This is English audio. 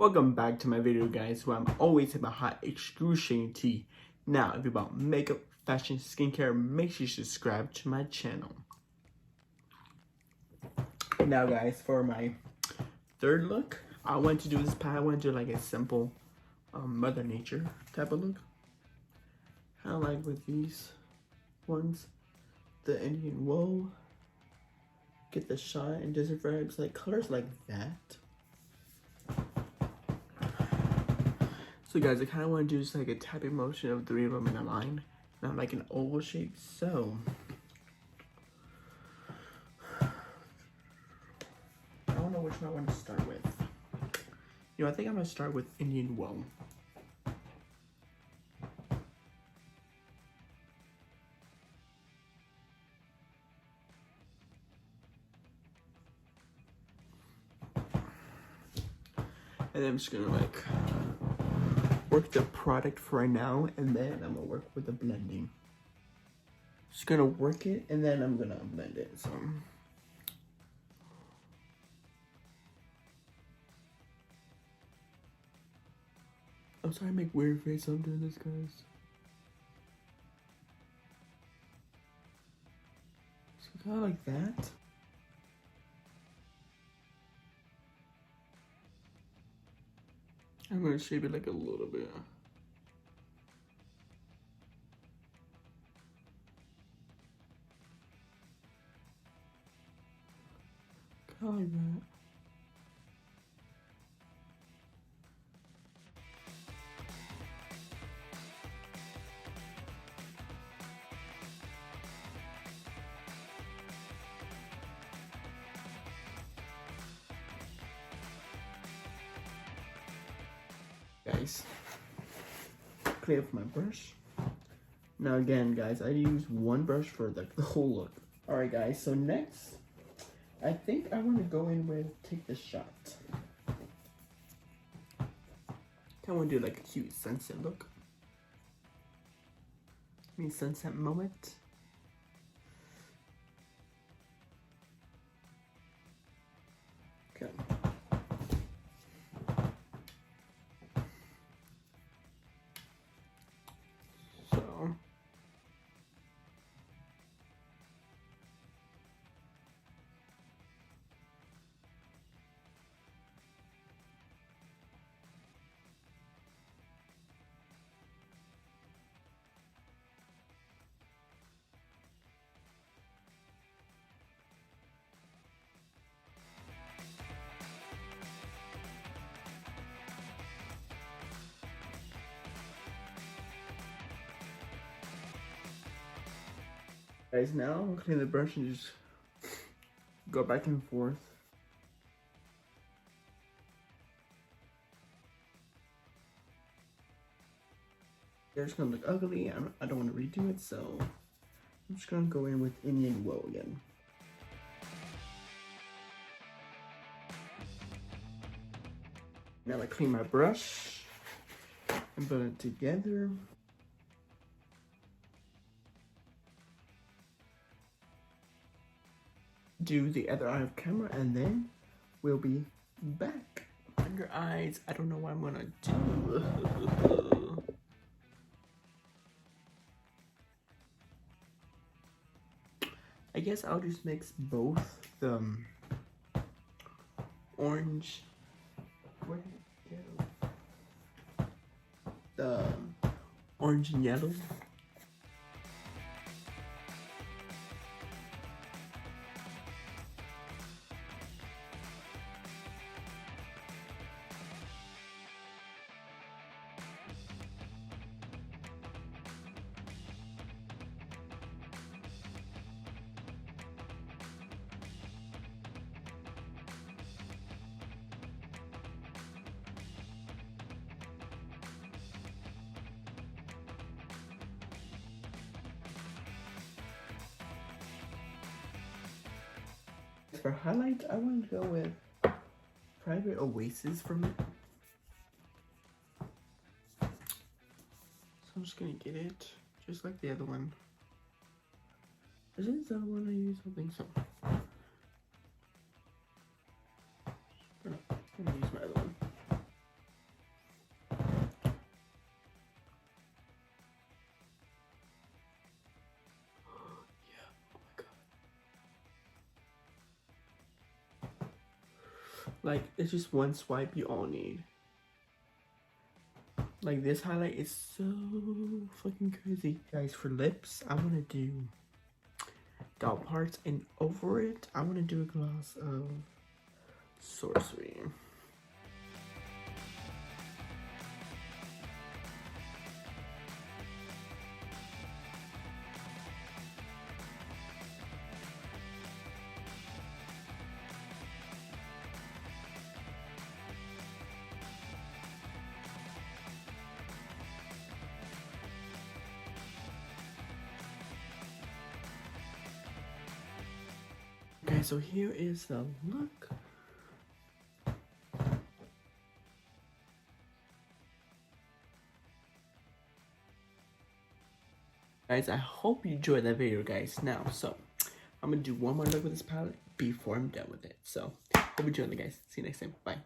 Welcome back to my video, guys, where I'm always about hot excruciating tea. Now, if you're about makeup, fashion, skincare, make sure you subscribe to my channel. Now, guys, for my third look, I want to do this pie. I want to do like a simple Mother Nature type of look. Kind of like with these ones, the Indian wool. Get the shine and desert vibes, like colors like that. So guys, I kind of want to do just like a tapping motion of three of them in a line, not like an oval shape. So I don't know which one I want to start with. You know, I think I'm gonna start with Indian wool. And then I'm just gonna like work the product for right now, and then I'm gonna work with the blending. Just gonna work it, and then I'm gonna blend it. So I'm sorry I make weird face. I'm doing this, guys. So kind of like that. I'm gonna shape it like a little bit. Kind of like that. Guys, clean up my brush. Now again, guys, I use one brush for the whole look. Alright guys, so next, I think I want to go in with Take the Shot. I want to do like a cute sunset look. I mean sunset moment. Okay. So guys, now I'm gonna clean the brush and just go back and forth. They're just gonna look ugly. I don't want to redo it, so I'm just gonna go in with Indian wool again. Now I clean my brush and put it together. Do the other eye of camera, and then we'll be back. Under eyes, I don't know what I'm gonna do. I guess I'll just mix both the orange, where did it go? The orange and yellow. For highlight, I want to go with Private Oasis from it. So I'm just gonna get it just like the other one. Is this the other one I use? I think so. I'm gonna use my other one. Like, it's just one swipe you all need. Like, this highlight is so fucking crazy. Guys, for lips, I want to do dot parts, and over it, I want to do a gloss of Sorcery. Okay, so here is the look. Guys, I hope you enjoyed that video, guys. Now, so I'm gonna do one more look with this palette before I'm done with it. So, hope you enjoyed it, guys. See you next time. Bye.